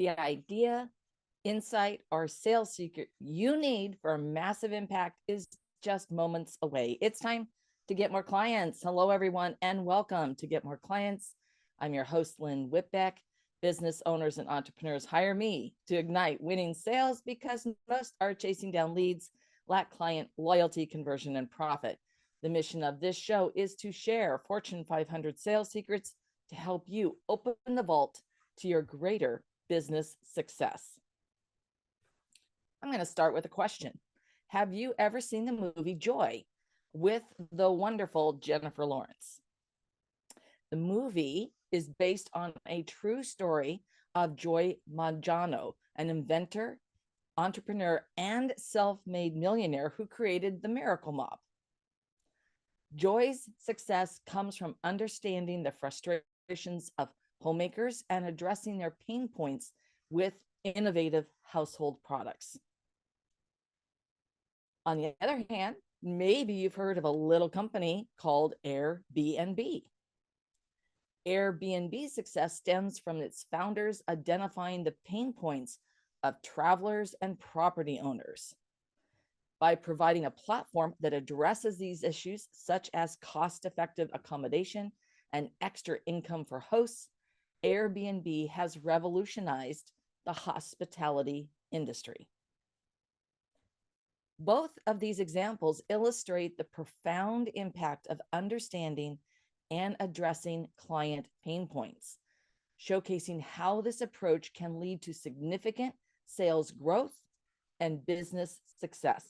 the idea, insight, or sales secret you need for a massive impact is just moments away. It's time to get more clients. Hello, everyone, and welcome to Get More Clients. I'm your host, Lynn Whitbeck. Business owners and entrepreneurs hire me to ignite winning sales because most are chasing down leads, lack client loyalty, conversion, and profit. The mission of this show is to share Fortune 500 sales secrets to help you open the vault to your greater business success. I'm going to start with a question. Have you ever seen the movie Joy with the wonderful Jennifer Lawrence? The movie is based on a true story of Joy Maggiano, an inventor, entrepreneur, and self-made millionaire who created the Miracle Mop. Joy's success comes from understanding the frustrations of homemakers and addressing their pain points with innovative household products. On the other hand, maybe you've heard of a little company called Airbnb. Airbnb's success stems from its founders identifying the pain points of travelers and property owners. By providing a platform that addresses these issues, such as cost-effective accommodation and extra income for hosts, Airbnb has revolutionized the hospitality industry. Both of these examples illustrate the profound impact of understanding and addressing client pain points, showcasing how this approach can lead to significant sales growth and business success.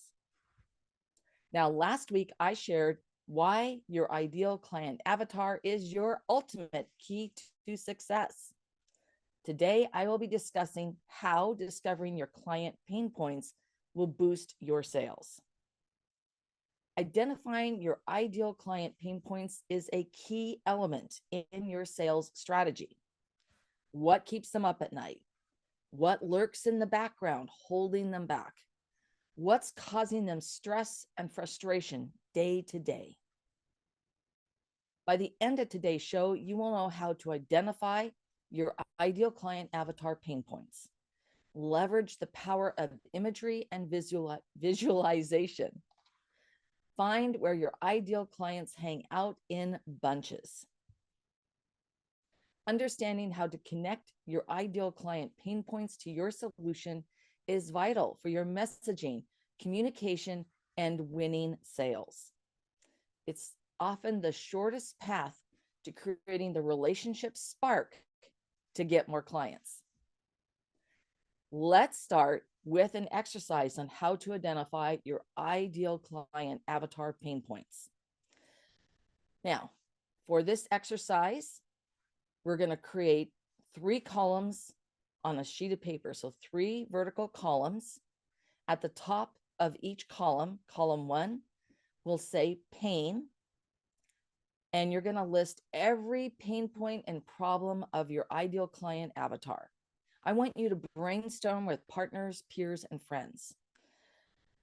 Now, last week, I shared why your ideal client avatar is your ultimate key to success. Today, I will be discussing how discovering your client pain points will boost your sales. Identifying your ideal client pain points is a key element in your sales strategy. What keeps them up at night? What lurks in the background, holding them back? What's causing them stress and frustration day to day? By the end of today's show, you will know how to identify your ideal client avatar pain points. Leverage the power of imagery and visualization. Find where your ideal clients hang out in bunches. Understanding how to connect your ideal client pain points to your solution is vital for your messaging, communication, and winning sales. It's often the shortest path to creating the relationship spark to get more clients. Let's start with an exercise on how to identify your ideal client avatar pain points. Now, for this exercise, we're going to create 3 columns on a sheet of paper. So 3 vertical columns. At the top of each column, column 1, will say pain. And you're going to list every pain point and problem of your ideal client avatar. I want you to brainstorm with partners, peers, and friends.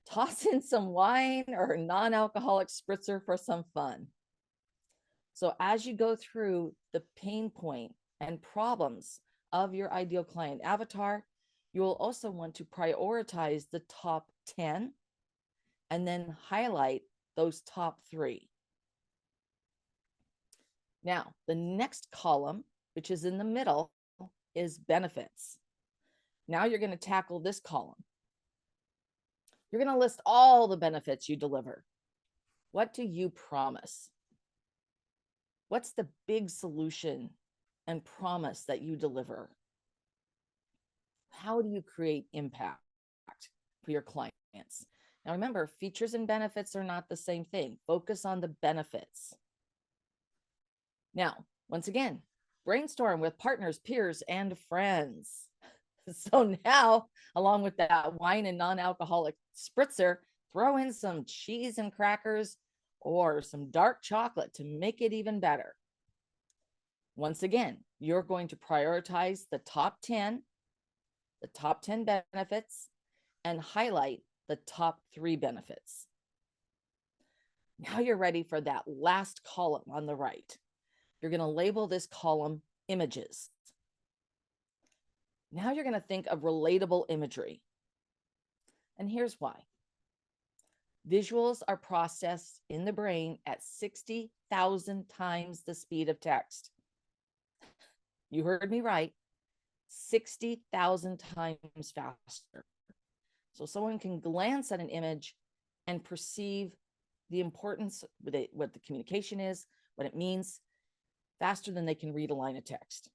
Toss in some wine or non-alcoholic spritzer for some fun. So as you go through the pain point and problems of your ideal client avatar, you will also want to prioritize the top 10 and then highlight those top 3. Now, the next column, which is in the middle, is benefits. Now you're going to tackle this column. You're going to list all the benefits you deliver. What do you promise? What's the big solution and promise that you deliver? How do you create impact for your clients? Now remember, features and benefits are not the same thing. Focus on the benefits. Now, once again, brainstorm with partners, peers, and friends. So now, along with that wine and non-alcoholic spritzer, throw in some cheese and crackers or some dark chocolate to make it even better. Once again, you're going to prioritize the top 10 benefits, and highlight the top 3 benefits. Now you're ready for that last column on the right. You're going to label this column images. Now you're going to think of relatable imagery. And here's why. Visuals are processed in the brain at 60,000 times the speed of text. You heard me right, 60,000 times faster. So someone can glance at an image and perceive the importance, what the communication is, what it means, faster than they can read a line of text.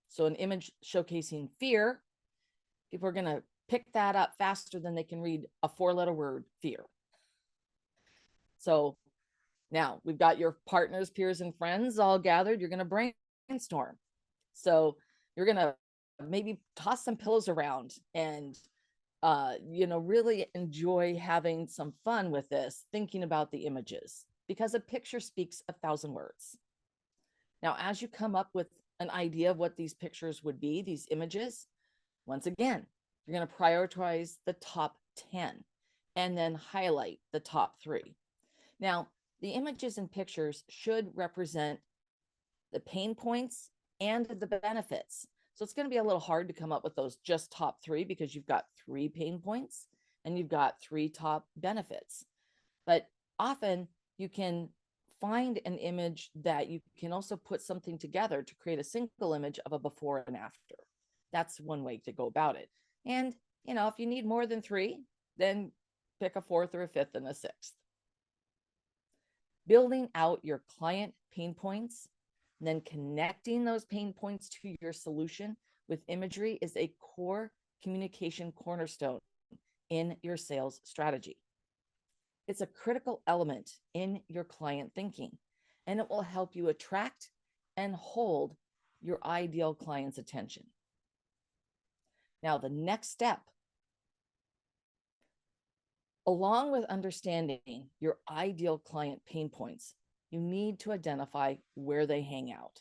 So an image showcasing fear, people are going to pick that up faster than they can read a 4-letter word, fear. So now we've got your partners, peers, and friends all gathered. You're going to brainstorm. So you're going to maybe toss some pillows around and really enjoy having some fun with this, thinking about the images, because a picture speaks 1,000 words. Now, as you come up with an idea of what these pictures would be, these images, once again, you're going to prioritize the top 10 and then highlight the top 3. Now, the images and pictures should represent the pain points and the benefits. So it's going to be a little hard to come up with those just top 3 because you've got 3 pain points and you've got 3 top benefits. But often you can find an image that you can also put something together to create a single image of a before and after. That's one way to go about it. And, if you need more than 3, then pick a 4th or a 5th and a 6th. Building out your client pain points, and then connecting those pain points to your solution with imagery is a core communication cornerstone in your sales strategy. It's a critical element in your client thinking, and it will help you attract and hold your ideal client's attention. Now, the next step, along with understanding your ideal client pain points, you need to identify where they hang out.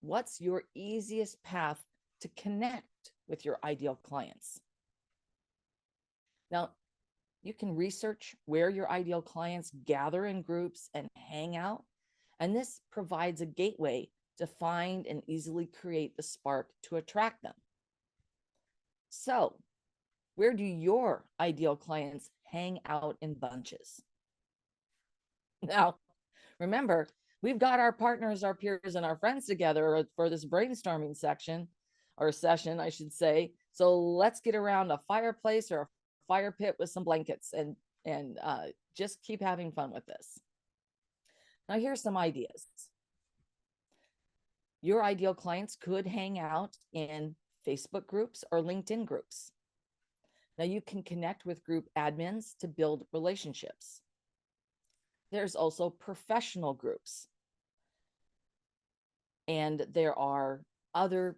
What's your easiest path to connect with your ideal clients? Now, you can research where your ideal clients gather in groups and hang out, and this provides a gateway to find and easily create the spark to attract them. So, where do your ideal clients hang out in bunches? Now, remember, we've got our partners, our peers, and our friends together for this brainstorming section, or session, I should say. So let's get around a fireplace or a fire pit with some blankets and just keep having fun with this. Now, here's some ideas. Your ideal clients could hang out in Facebook groups or LinkedIn groups. Now, you can connect with group admins to build relationships. There's also professional groups. And there are other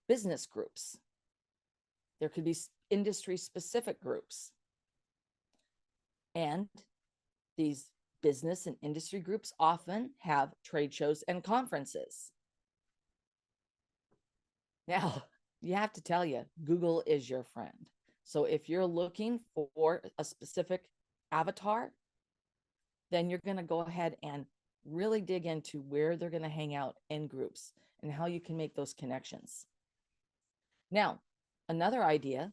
business groups. There could be industry-specific groups. And these business and industry groups often have trade shows and conferences. Now, you have to tell you, Google is your friend. So if you're looking for a specific avatar, then you're going to go ahead and really dig into where they're going to hang out in groups and how you can make those connections. Now, another idea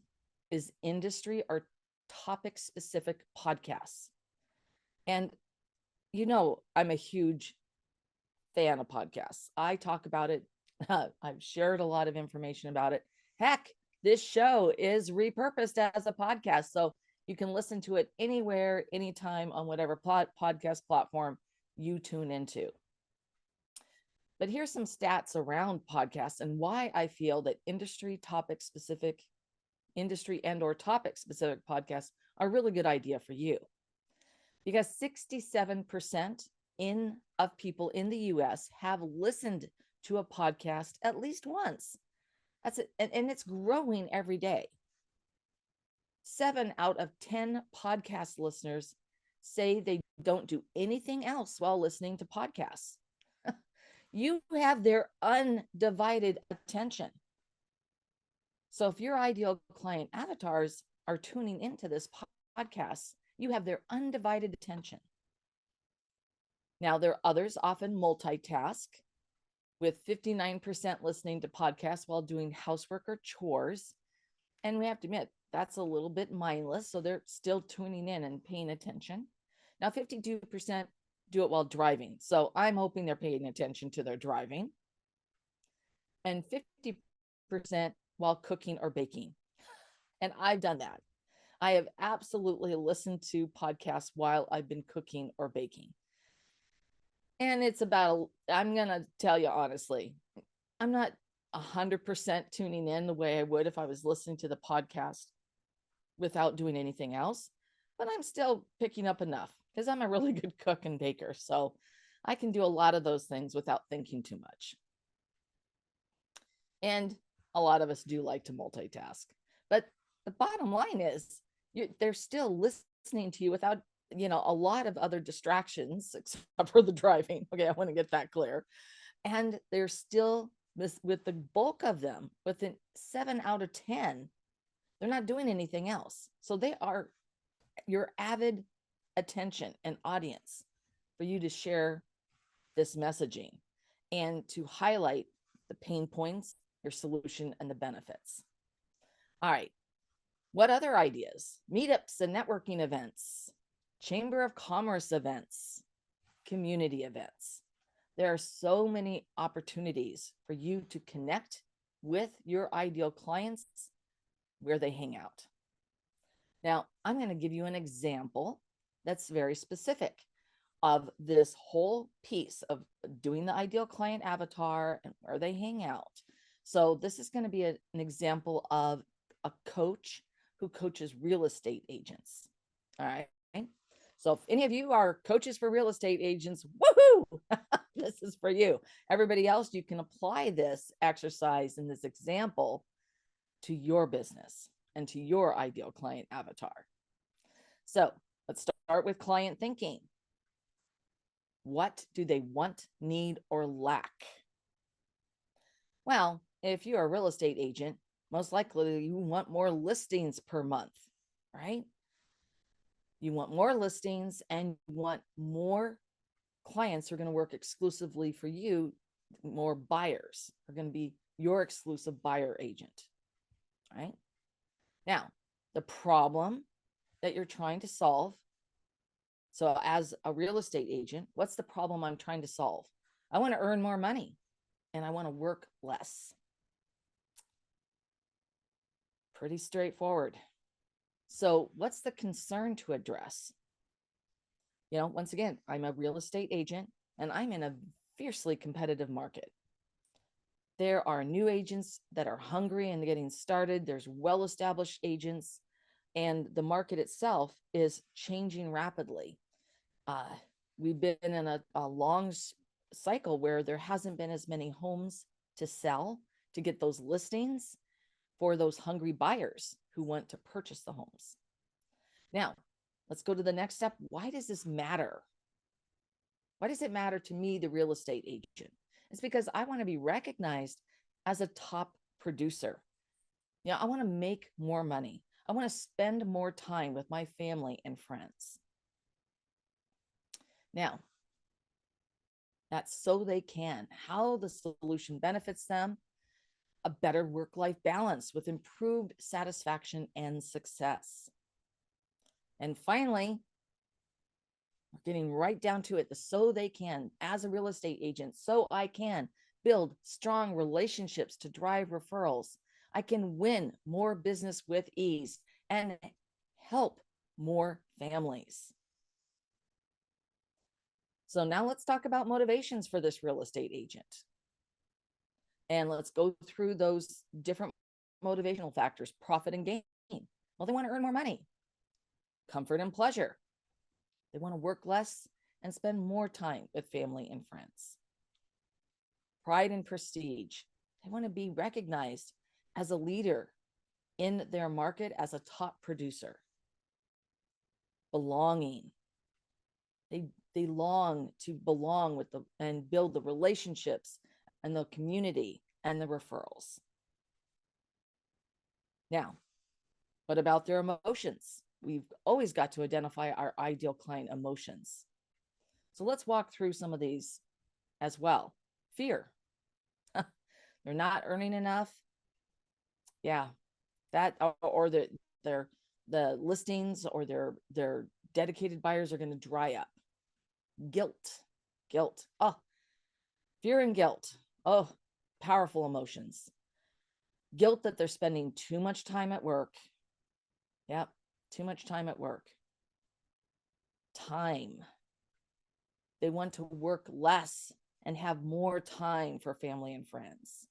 is industry or topic specific podcasts. And I'm a huge fan of podcasts. I talk about it. I've shared a lot of information about it. Heck, this show is repurposed as a podcast. So you can listen to it anywhere, anytime on whatever podcast platform you tune into. But here's some stats around podcasts and why I feel that industry and or topic specific podcasts are a really good idea for you. Because 67% of people in the US have listened to a podcast at least once. That's it, and it's growing every day. 7 out of 10 podcast listeners say they don't do anything else while listening to podcasts. You have their undivided attention. So if your ideal client avatars are tuning into this podcast, you have their undivided attention. Now, there are others often multitask. with 59% listening to podcasts while doing housework or chores. And we have to admit, that's a little bit mindless. So they're still tuning in and paying attention. Now, 52% do it while driving. So I'm hoping they're paying attention to their driving. And 50% while cooking or baking. And I've done that. I have absolutely listened to podcasts while I've been cooking or baking. And it's about, I'm going to tell you honestly, I'm not 100% tuning in the way I would if I was listening to the podcast without doing anything else, but I'm still picking up enough because I'm a really good cook and baker. So I can do a lot of those things without thinking too much. And a lot of us do like to multitask, but the bottom line is they're still listening to you without, a lot of other distractions except for the driving. Okay, I want to get that clear. And they're still with the bulk of them, within 7 out of 10, they're not doing anything else. So they are your avid attention and audience for you to share this messaging and to highlight the pain points, your solution, and the benefits. All right. What other ideas? Meetups and networking events, Chamber of Commerce events, community events. There are so many opportunities for you to connect with your ideal clients where they hang out. Now, I'm going to give you an example that's very specific of this whole piece of doing the ideal client avatar and where they hang out. So this is going to be an example of a coach who coaches real estate agents. All right. So if any of you are coaches for real estate agents, woohoo, this is for you. Everybody else, you can apply this exercise and this example to your business and to your ideal client avatar. So let's start with client thinking. What do they want, need, or lack? Well, if you're a real estate agent, most likely you want more listings per month, right? You want more listings and you want more clients who are going to work exclusively for you. More buyers are going to be your exclusive buyer agent, right? Now, the problem that you're trying to solve. So as a real estate agent, what's the problem I'm trying to solve? I want to earn more money and I want to work less. Pretty straightforward. So what's the concern to address? Once again, I'm a real estate agent and I'm in a fiercely competitive market. There are new agents that are hungry and getting started. There's well-established agents, and the market itself is changing rapidly. We've been in a long cycle where there hasn't been as many homes to sell to get those listings for those hungry buyers who want to purchase the homes. Now, let's go to the next step. Why does this matter? Why does it matter to me, the real estate agent? It's because I want to be recognized as a top producer. I want to make more money. I want to spend more time with my family and friends. Now, that's so they can. How the solution benefits them: a better work-life balance with improved satisfaction and success. And finally, we're getting right down to it. So they can, as a real estate agent, so I can build strong relationships to drive referrals. I can win more business with ease and help more families. So now let's talk about motivations for this real estate agent. And let's go through those different motivational factors. Profit and gain. Well, they want to earn more money. Comfort and pleasure. They want to work less and spend more time with family and friends. Pride and prestige. They want to be recognized as a leader in their market, as a top producer. Belonging. They long to belong with and build the relationships and the community and the referrals. Now, what about their emotions? We've always got to identify our ideal client emotions. So let's walk through some of these as well. Fear. they're not earning enough. Yeah, that or the listings or their dedicated buyers are going to dry up. Guilt. Oh, fear and guilt. Oh, powerful emotions. Guilt that they're spending too much time at work. Yep, too much time at work. Time. They want to work less and have more time for family and friends.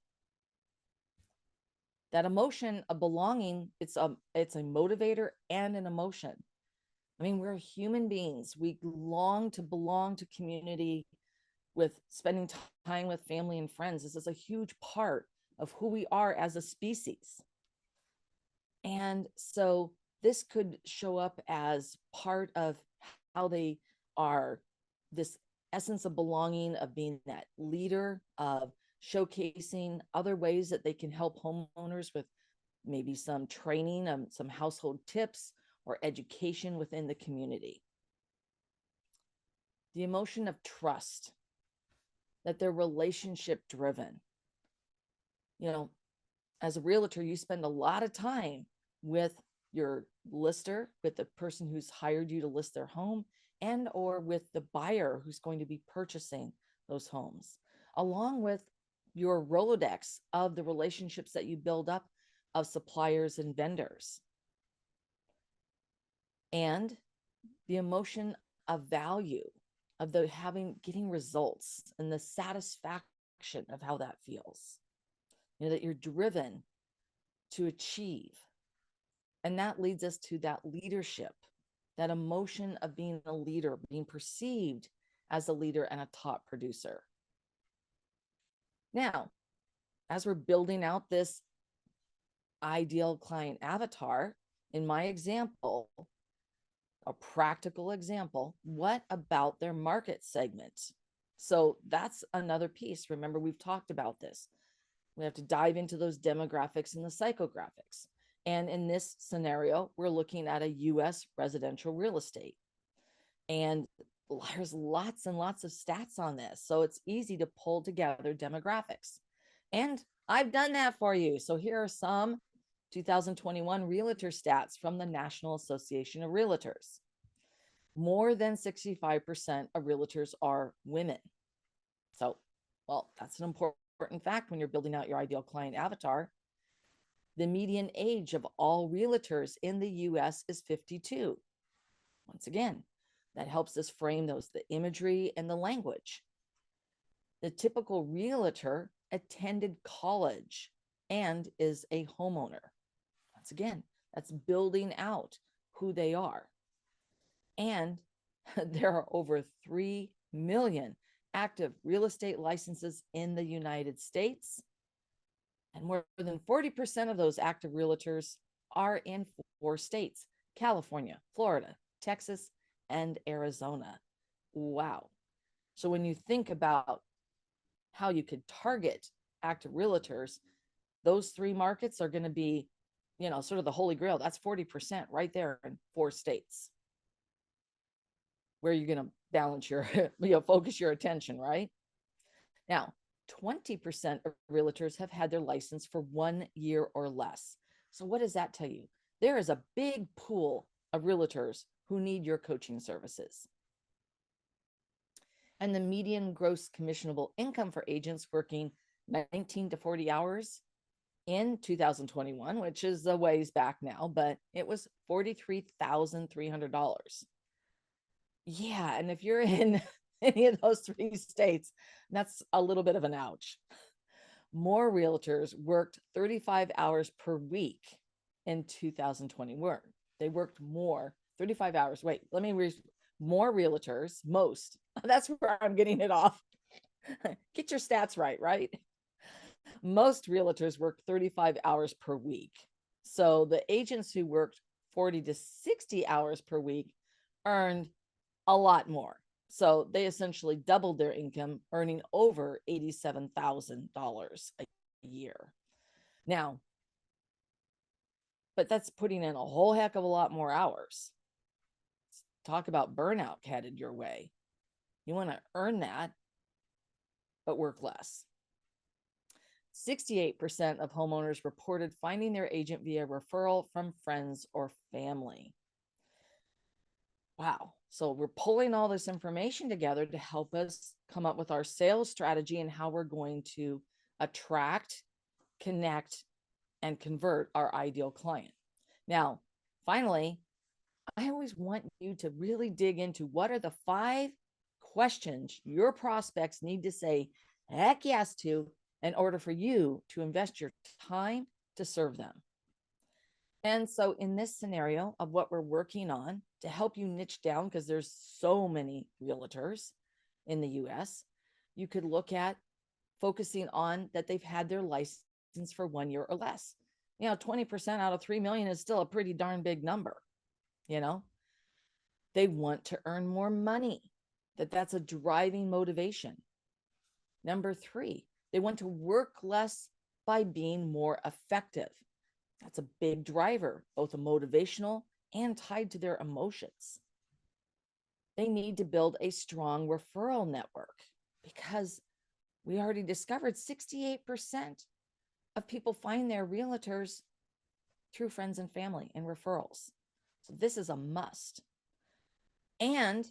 That emotion of belonging, it's a motivator and an emotion. I mean, we're human beings. We long to belong to community, with spending time with family and friends. This is a huge part of who we are as a species. And so this could show up as part of how they are, this essence of belonging, of being that leader, of showcasing other ways that they can help homeowners with maybe some training, some household tips or education within the community. The emotion of trust, that they're relationship driven. You know, as a realtor, you spend a lot of time with your lister, with the person who's hired you to list their home, and or with the buyer who's going to be purchasing those homes, along with your Rolodex of the relationships that you build up of suppliers and vendors. And the emotion of value, of the getting results and the satisfaction of how that feels. You know, that you're driven to achieve. And that leads us to that leadership, that emotion of being a leader, being perceived as a leader and a top producer. Now, as we're building out this ideal client avatar, in my example, a practical example, what about their market segment? So that's another piece. Remember, we've talked about this. We have to dive into those demographics and the psychographics. And in this scenario, we're looking at a US residential real estate. And there's lots and lots of stats on this. So it's easy to pull together demographics. And I've done that for you. So here are some 2021 realtor stats from the National Association of Realtors. More than 65% of realtors are women. So, well, that's an important fact when you're building out your ideal client avatar. The median age of all realtors in the US is 52. Once again, that helps us frame the imagery and the language. The typical realtor attended college and is a homeowner. Once again, that's building out who they are. And there are over 3 million active real estate licenses in the United States. And more than 40% of those active realtors are in 4 states: California, Florida, Texas, and Arizona. Wow. So when you think about how you could target active realtors, those 3 markets are going to be, you know, sort of the holy grail. That's 40% right there in 4 states, where you're going to balance your, focus your attention, right? Now, 20% of realtors have had their license for 1 year or less. So what does that tell you? There is a big pool of realtors who need your coaching services. And the median gross commissionable income for agents working 19 to 40 hours in 2021, which is a ways back now, but it was $43,300. Yeah, and if you're in any of those 3 states, that's a little bit of an ouch. More realtors worked 35 hours per week in 2021. They worked more, 35 hours. Wait, let me read. More realtors, most. That's where I'm getting it off. Get your stats right, right? Most realtors worked 35 hours per week. So the agents who worked 40 to 60 hours per week earned a lot more. So they essentially doubled their income, earning over $87,000 a year. Now, but that's putting in a whole heck of a lot more hours. Talk about burnout headed your way. You want to earn that, but work less. 68% of homeowners reported finding their agent via referral from friends or family. Wow. So we're pulling all this information together to help us come up with our sales strategy and how we're going to attract, connect, and convert our ideal client. Now, finally, I always want you to really dig into what are the 5 questions your prospects need to say heck yes to in order for you to invest your time to serve them. And so in this scenario of what we're working on to help you niche down, because there's so many realtors in the US, you could look at focusing on that they've had their license for 1 year or less. 20% out of 3 million is still a pretty darn big number. They want to earn more money, that's a driving motivation. Number 3, they want to work less by being more effective. That's a big driver, both a motivational and tied to their emotions. They need to build a strong referral network because we already discovered 68% of people find their realtors through friends and family and referrals. So this is a must. And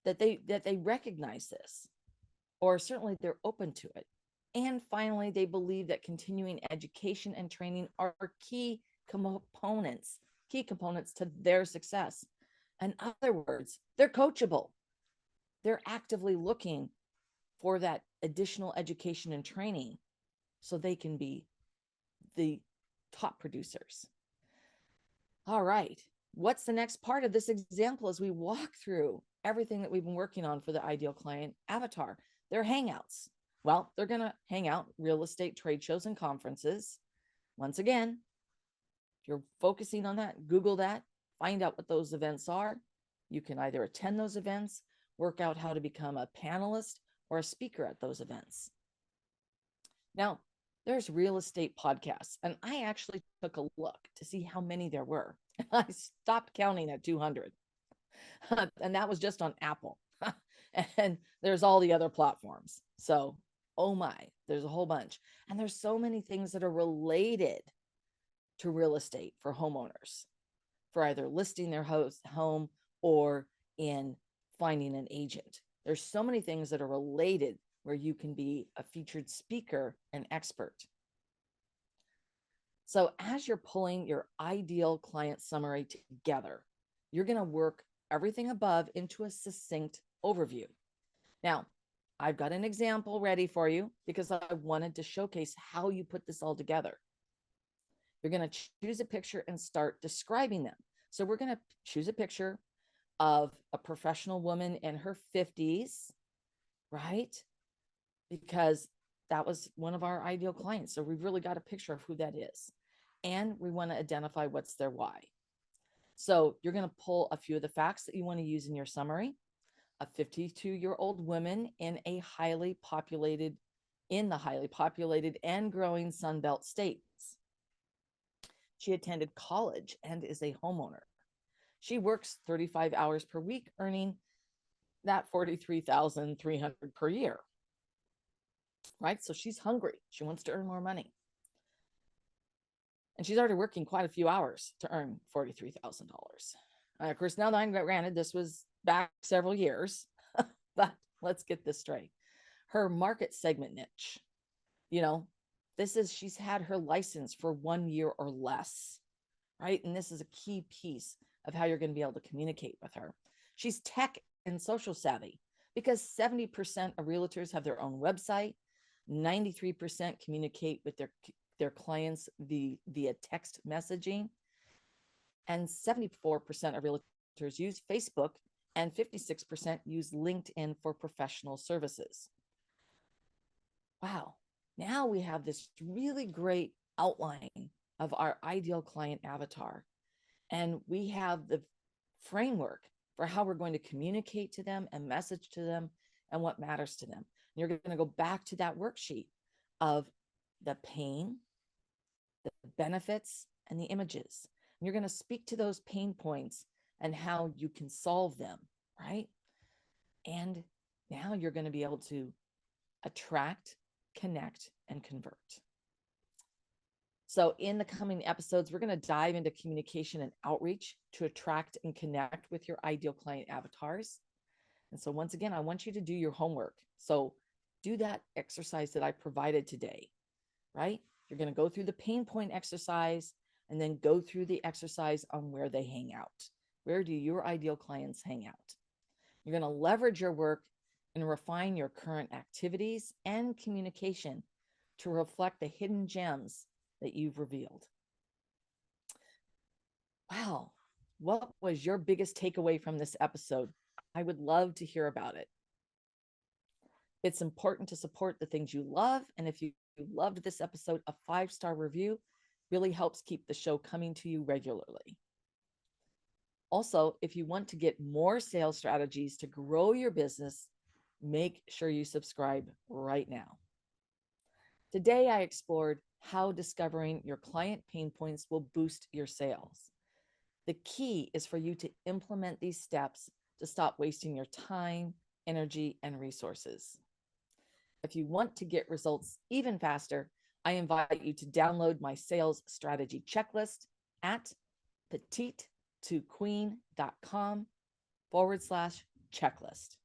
that they recognize this, or certainly they're open to it. And finally, they believe that continuing education and training are key components to their success. In other words, they're coachable. They're actively looking for that additional education and training so they can be the top producers. All right. What's the next part of this example as we walk through everything that we've been working on for the ideal client avatar? Their hangouts. Well, they're going to hang out real estate trade shows and conferences. Once again, if you're focusing on that, Google that, find out what those events are. You can either attend those events, work out how to become a panelist or a speaker at those events. Now, there's real estate podcasts, and I actually took a look to see how many there were. I stopped counting at 200, and that was just on Apple. And there's all the other platforms. So, oh my, there's a whole bunch. And there's so many things that are related to real estate for homeowners, for either listing their home or in finding an agent. There's so many things that are related where you can be a featured speaker and expert. So as you're pulling your ideal client summary together, you're going to work everything above into a succinct overview. Now, I've got an example ready for you because I wanted to showcase how you put this all together. You're going to choose a picture and start describing them. So we're going to choose a picture of a professional woman in her 50s, right? Because that was one of our ideal clients. So we've really got a picture of who that is. And we want to identify what's their why. So you're going to pull a few of the facts that you want to use in your summary. A 52-year-old woman in the highly populated and growing Sunbelt states. She attended college and is a homeowner. She works 35 hours per week, earning that $43,300 per year. Right? So she's hungry. She wants to earn more money. And she's already working quite a few hours to earn $43,000. Of course, now that granted, this was back several years, but let's get this straight. Her market segment niche, she's had her license for 1 year or less, right? And this is a key piece of how you're going to be able to communicate with her. She's tech and social savvy because 70% of realtors have their own website. 93% communicate with their clients via text messaging. And 74% of realtors use Facebook, and 56% use LinkedIn for professional services. Wow. Now we have this really great outline of our ideal client avatar. And we have the framework for how we're going to communicate to them and message to them and what matters to them. And you're going to go back to that worksheet of the pain, the benefits, and the images. And you're going to speak to those pain points and how you can solve them, right? And now you're going to be able to attract, connect, and convert. So in the coming episodes, we're going to dive into communication and outreach to attract and connect with your ideal client avatars. And so once again, I want you to do your homework. So do that exercise that I provided today, right? You're going to go through the pain point exercise and then go through the exercise on where they hang out. Where do your ideal clients hang out? You're going to leverage your work and refine your current activities and communication to reflect the hidden gems that you've revealed. Wow. What was your biggest takeaway from this episode? I would love to hear about it. It's important to support the things you love. And if you loved this episode, a 5-star review really helps keep the show coming to you regularly. Also, if you want to get more sales strategies to grow your business, make sure you subscribe right now. Today, I explored how discovering your client pain points will boost your sales. The key is for you to implement these steps to stop wasting your time, energy, and resources. If you want to get results even faster, I invite you to download my sales strategy checklist at petite2queen.com/checklist.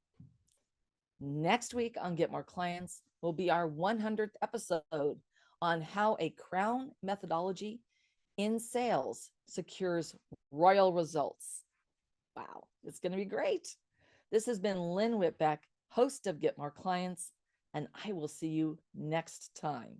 Next week on Get More Clients will be our 100th episode on how a crown methodology in sales secures royal results. Wow, it's going to be great. This has been Lynn Whitbeck, host of Get More Clients, and I will see you next time.